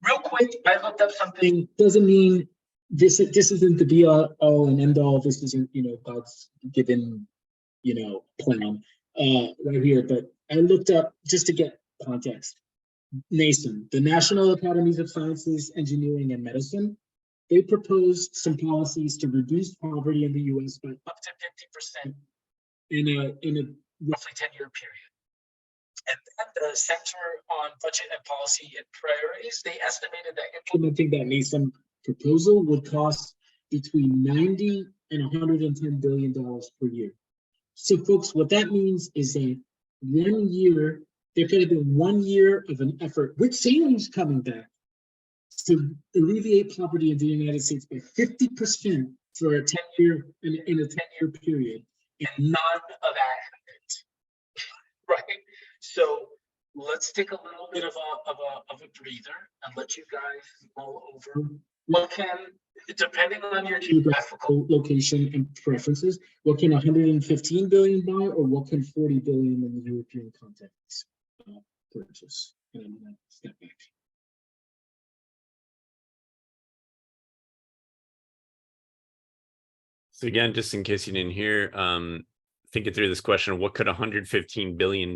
Real quick, I looked up something. Doesn't mean this isn't the be all and end all. This isn't God's given plan right here. But I looked up just to get context. NASEM, the National Academies of Sciences, Engineering, and Medicine, they proposed some policies to reduce poverty in the U.S. by up to 50% in a roughly 10-year period. And then the Center on Budget and Policy and Priorities, they estimated that implementing that NASEM proposal would cost between $90 and $110 billion per year. So folks, what that means is that 1 year, there could have been 1 year of an effort with savings coming back to alleviate poverty in the United States by 50% for a 10-year in a 10-year period, and none of that happened. Right? So let's take a little bit of a breather and let you guys mull over what can, depending on your geographical location and preferences, what can 115 billion buy, or what can 40 billion in the European context purchase? And I'm gonna step back. So again, just in case you didn't hear, thinking through this question, what could $115 billion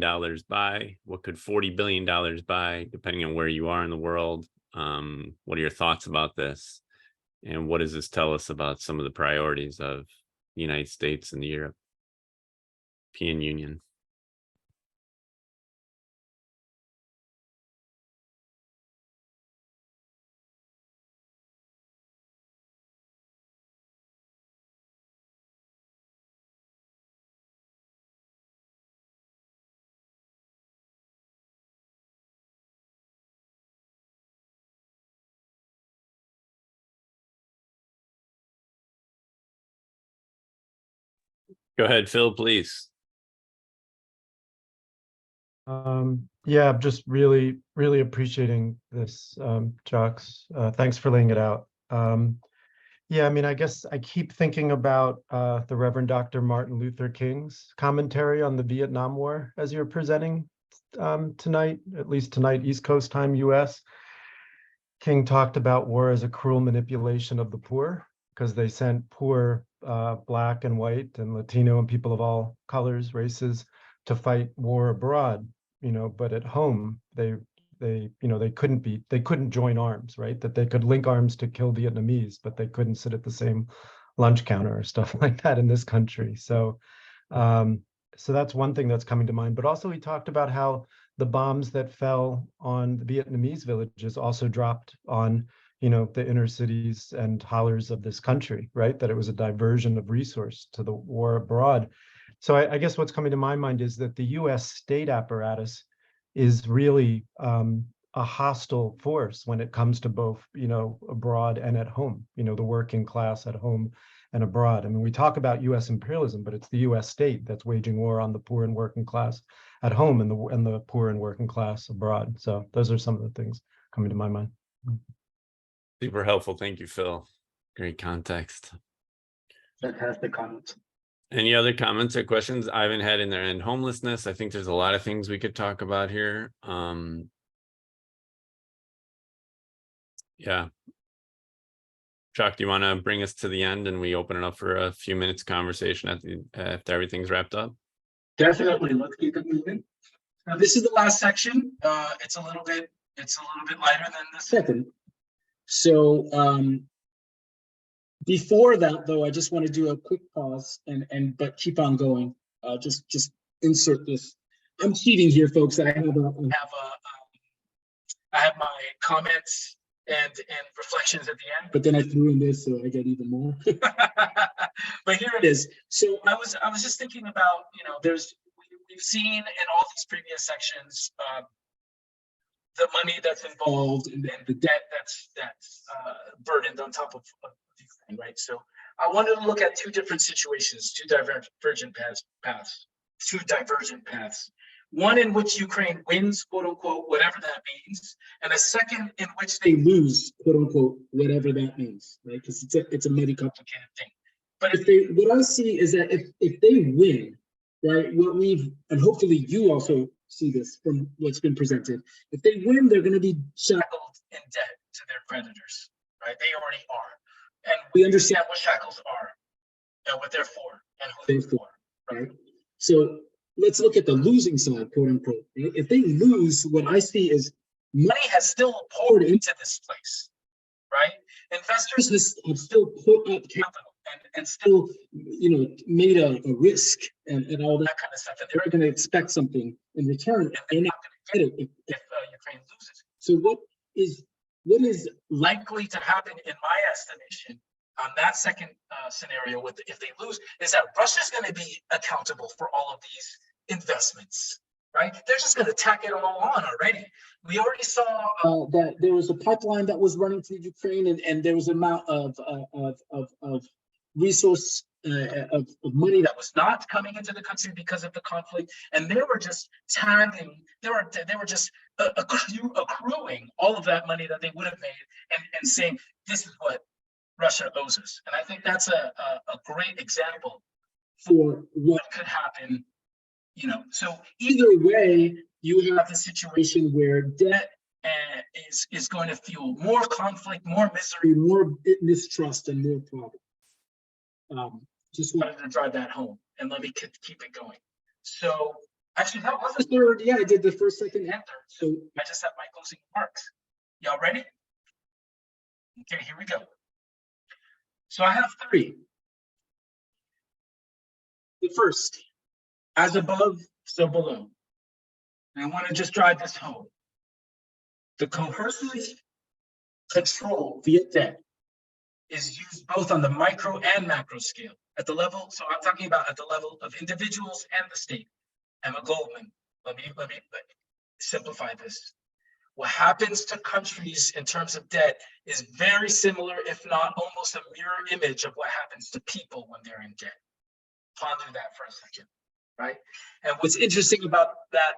buy? What could $40 billion buy, depending on where you are in the world? What are your thoughts about this? And what does this tell us about some of the priorities of the United States and the European Union? Go ahead, Phil, please. Yeah, I'm just really appreciating this, Jacques. Thanks for laying it out. Yeah, I mean, I guess I keep thinking about the Reverend Dr. Martin Luther King's commentary on the Vietnam War as you're presenting tonight, at least tonight, East Coast time, US. King talked about war as a cruel manipulation of the poor because they sent poor Black and white and Latino and people of all colors, races to fight war abroad, but at home they couldn't join arms, right? That they could link arms to kill Vietnamese, but they couldn't sit at the same lunch counter or stuff like that in this country. So so that's one thing that's coming to mind. But also he talked about how the bombs that fell on the Vietnamese villages also dropped on, the inner cities and hollers of this country, right? That it was a diversion of resource to the war abroad. So I guess what's coming to my mind is that the US state apparatus is really a hostile force when it comes to both, abroad and at home, the working class at home and abroad. I mean, we talk about US imperialism, but it's the US state that's waging war on the poor and working class at home and the poor and working class abroad. So those are some of the things coming to my mind. Super helpful. Thank you, Phil. Great context. Fantastic comments. Any other comments or questions Ivan had in there? And homelessness, I think there's a lot of things we could talk about here. Yeah. Jacques, do you want to bring us to the end and we open it up for a few minutes conversation after everything's wrapped up? Definitely. Let's keep it moving. Now, this is the last section. It's a little bit lighter than the second. So before that, though, I just want to do a quick pause but keep on going. Just insert this. I'm cheating here, folks. I have my comments and reflections at the end, but then I threw in this, so I get even more. But here it is. So I was just thinking about, we've seen in all these previous sections the money that's involved and the debt that's burdened on top of Ukraine, right? So I wanted to look at two different situations, two divergent paths. One in which Ukraine wins, quote unquote, whatever that means, and a second in which they lose, quote unquote, whatever that means, right? Because it's a many complicated thing. But what I see is that if they win, right, and hopefully you also see this from what's been presented, if they win, they're going to be shackled in debt to their creditors, right? They already are. And we understand what shackles are and what they're for and who they're for, right? So let's look at the losing side, quote unquote. Right? If they lose, what I see is money has still poured into this place, right? Investors have still put up capital and still, made a risk and all that kind of stuff. And they're going to expect something in return, and they're not going to get it if Ukraine loses. So what is likely to happen, in my estimation, on that second scenario, if they lose, is that Russia's going to be accountable for all of these investments, right? They're just going to tack it all on already. We already saw that there was a pipeline that was running through Ukraine, and there was an amount of resource of money that was not coming into the country because of the conflict, and they were just tagging. They were just accruing all of that money that they would have made, and saying this is what Russia owes us. And I think that's a great example for what could happen. So either way, you have a situation where debt is going to fuel more conflict, more misery, more mistrust, and more problems. Just wanted to drive that home, and let me keep it going. So actually, that was the third. Yeah, I did the first, second, and third. So I just have my closing remarks. Y'all ready? Okay, here we go. So I have three. The first, as above, so below. And I want to just drive this home. The coercive control via debt is used both on the micro and macro scale. At the level, so I'm talking about at the level of individuals and the state. Emma Goldman, let me simplify this. What happens to countries in terms of debt is very similar, if not almost a mirror image of what happens to people when they're in debt. Ponder that for a second, right? And what's interesting about that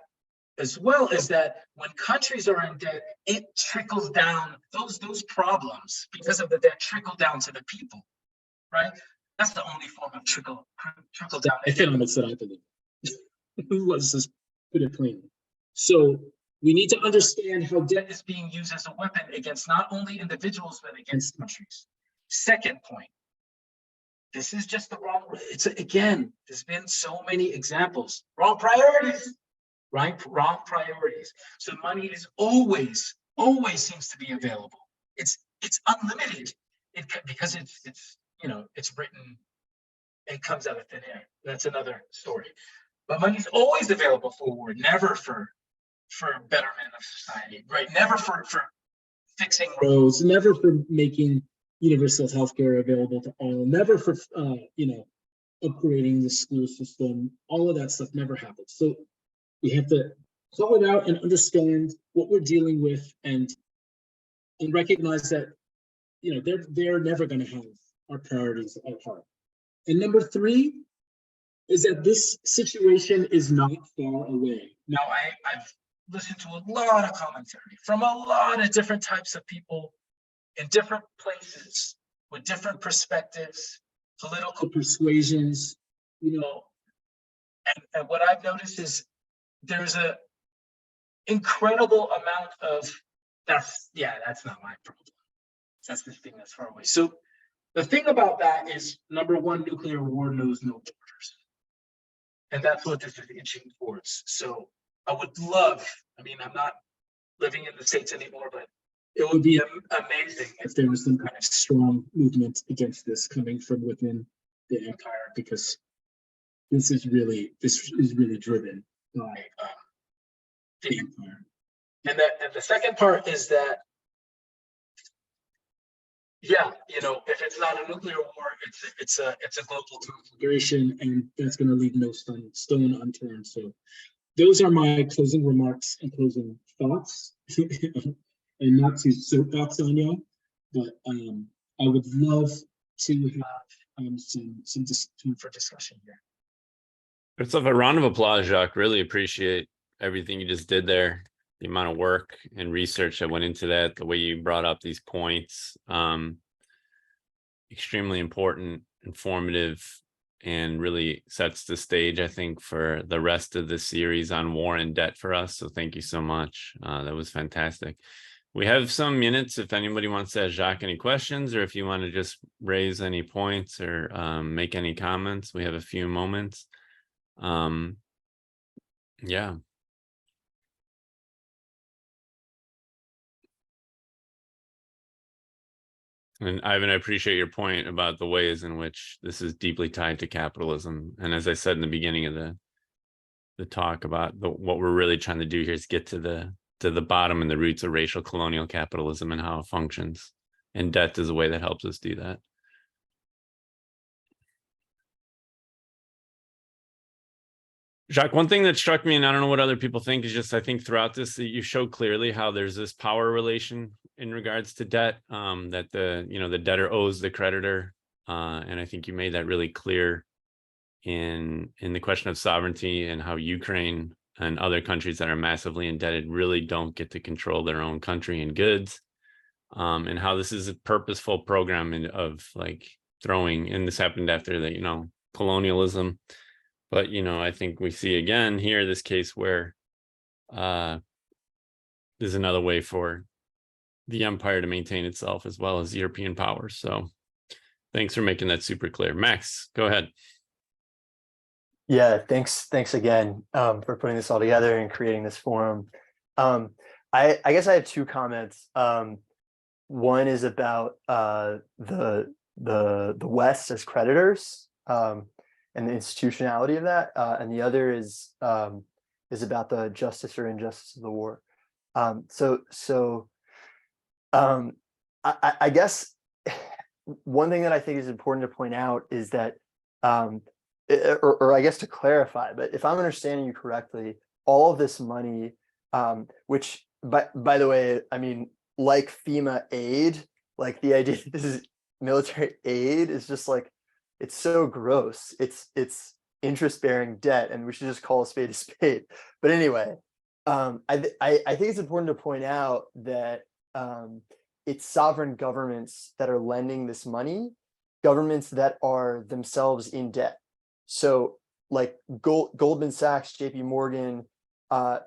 as well is that when countries are in debt, it trickles down, those problems because of the debt trickle down to the people, right? That's the only form of trickle down economics that I believe. Let's just put it plainly. So we need to understand how debt is being used as a weapon against not only individuals, but against countries. Second point, this is just the wrong, it's again, there's been so many examples, wrong priorities, right? Wrong priorities. So money is always seems to be available. It's unlimited. Because it's it's written, it comes out of thin air. That's another story. But money's always available for war, never for betterment of society, right? Never for fixing roads, never for making universal healthcare available to all, never for upgrading the school system. All of that stuff never happens. So we have to call it out and understand what we're dealing with, and recognize that they're never going to have our priorities at heart. And number three is that this situation is not far away. Now, I've listened to a lot of commentary from a lot of different types of people in different places with different perspectives, political persuasions, and what I've noticed is there's a incredible amount of that's not my problem. That's the thing that's far away. So the thing about that is, number one, nuclear war knows no borders. And that's what this is inching towards. So I would love, I'm not living in the States anymore, but it would be amazing if there was some kind of strong movement against this coming from within the empire, because this is really driven by the empire. And the second part is that, if it's not a nuclear war, it's a global conflagration, and that's going to leave no stone unturned. So those are my closing remarks and closing thoughts, and not to soapbox on y'all, but I would love to have some time for discussion here. First off, a round of applause, Jacques. Really appreciate everything you just did there. The amount of work and research that went into that, the way you brought up these points, extremely important, informative, and really sets the stage, I think, for the rest of the series on war and debt for us. So thank you so much. That was fantastic. We have some minutes if anybody wants to ask Jacques any questions, or if you want to just raise any points or make any comments. We have a few moments. Yeah. And Ivan, I appreciate your point about the ways in which this is deeply tied to capitalism. And as I said in the beginning of the talk about what we're really trying to do here is get to the bottom and the roots of racial colonial capitalism and how it functions. And debt is a way that helps us do that. Jacques, one thing that struck me, and I don't know what other people think, is just I think throughout this that you show clearly how there's this power relation in regards to debt, that the debtor owes the creditor, and I think you made that really clear in the question of sovereignty, and how Ukraine and other countries that are massively indebted really don't get to control their own country and goods, and how this is a purposeful program of like throwing, and this happened after the colonialism. But, I think we see again here this case where there's another way for the empire to maintain itself as well as European powers. So thanks for making that super clear. Max, go ahead. Yeah, thanks again for putting this all together and creating this forum. I guess I have two comments. One is about the West as creditors. And the institutionality of that, and the other is about the justice or injustice of the war. I guess one thing that I think is important to point out is that, or I guess to clarify, but if I'm understanding you correctly, all of this money, which by the way, like FEMA aid, like the idea this is military aid is just like, it's so gross. It's interest-bearing debt, and we should just call a spade a spade. But anyway, I think it's important to point out that it's sovereign governments that are lending this money, governments that are themselves in debt. So like Goldman Sachs, JP Morgan,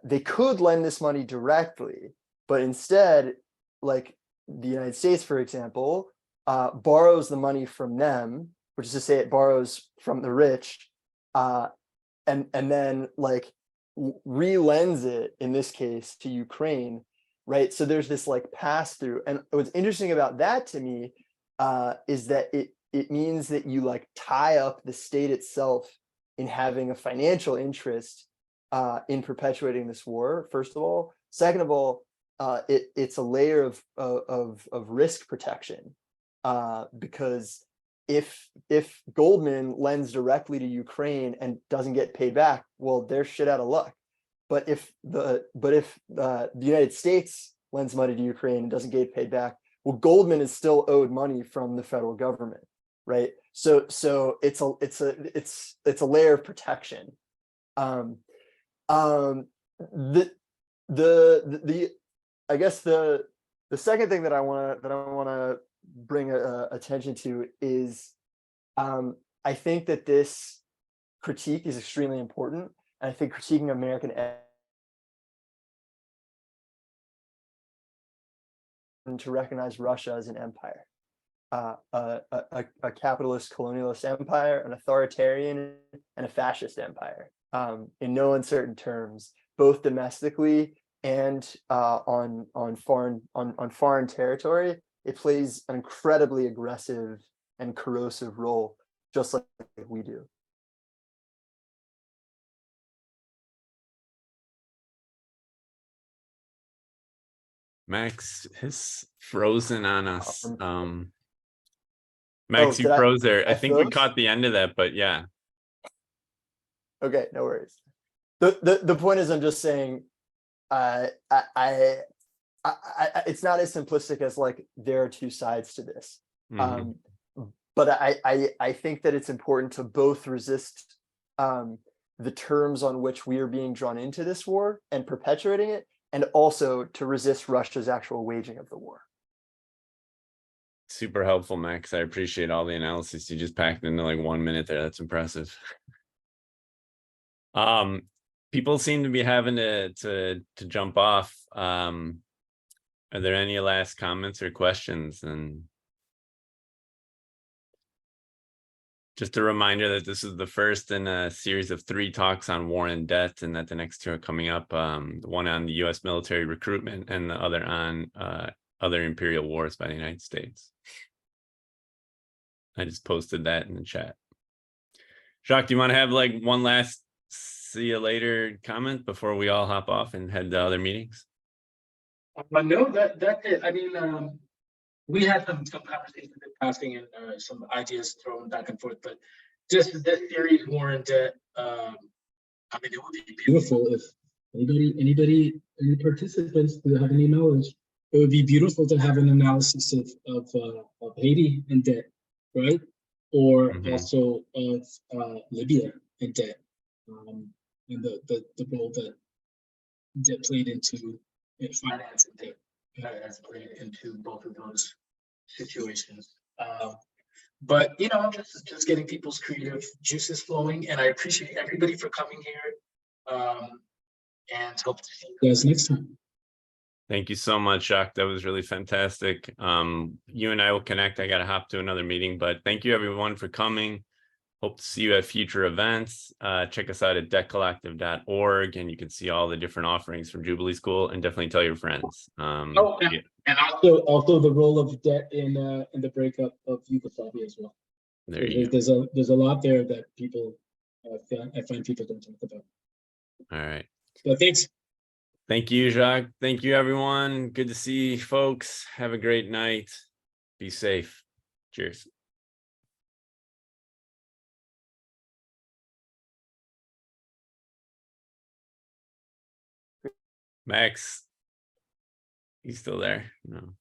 they could lend this money directly, but instead, like the United States, for example, borrows the money from them, which is to say it borrows from the rich, and then like re-lends it, in this case, to Ukraine, right? So there's this like pass through. And what's interesting about that to me is that it means that you like tie up the state itself in having a financial interest in perpetuating this war, first of all. Second of all, it's a layer of risk protection, because if Goldman lends directly to Ukraine and doesn't get paid back, well, they're shit out of luck. But if the United States lends money to Ukraine and doesn't get paid back, well, Goldman is still owed money from the federal government, right? So it's a layer of protection. I guess the second thing that I want to bring attention to is I think that this critique is extremely important, and I think critiquing American to recognize Russia as an empire, a capitalist colonialist empire, an authoritarian and a fascist empire, in no uncertain terms, both domestically and on foreign territory. It plays an incredibly aggressive and corrosive role, just like we do. Max has frozen on us. Max, you did froze there. I I think we froze? caught the end of that, but yeah. Okay, no worries. The point is, I'm just saying, it's not as simplistic as like there are two sides to this. Mhm. But I think that it's important to both resist the terms on which we are being drawn into this war and perpetuating it, and also to resist Russia's actual waging of the war. Super helpful, Max. I appreciate all the analysis you just packed into like 1 minute there. That's impressive. People seem to be having to jump off. Are there any last comments or questions? And just a reminder that this is the first in a series of 3 talks on war and debt, and that the next 2 are coming up. The one on the U.S. military recruitment and the other on other imperial wars by the United States. I just posted that in the chat. Jacques, do you want to have like one last see you later comment before we all hop off and head to other meetings? No, that's it. I mean, we had some conversations in passing and some ideas thrown back and forth, but just this series warrant it. I mean, it would be beautiful if any participants who have any knowledge, it would be beautiful to have an analysis of Haiti and debt, right? Or also of Libya and debt, and the role that debt played into finance and debt has played into both of those situations. But you know, just getting people's creative juices flowing, and I appreciate everybody for coming here. And hope to see you guys next time. Thank you so much, Jacques. That was really fantastic. You and I will connect. I got to hop to another meeting, but thank you everyone for coming. Hope to see you at future events. Check us out at debtcollective.org, and you can see all the different offerings from Jubilee School, and definitely tell your friends. And also the role of debt in the breakup of Yugoslavia as well. There you go. There's a lot there that people I find people don't talk about. All right. So thanks. Thank you, Jacques. Thank you, everyone. Good to see folks. Have a great night. Be safe. Cheers. Max, you still there? No.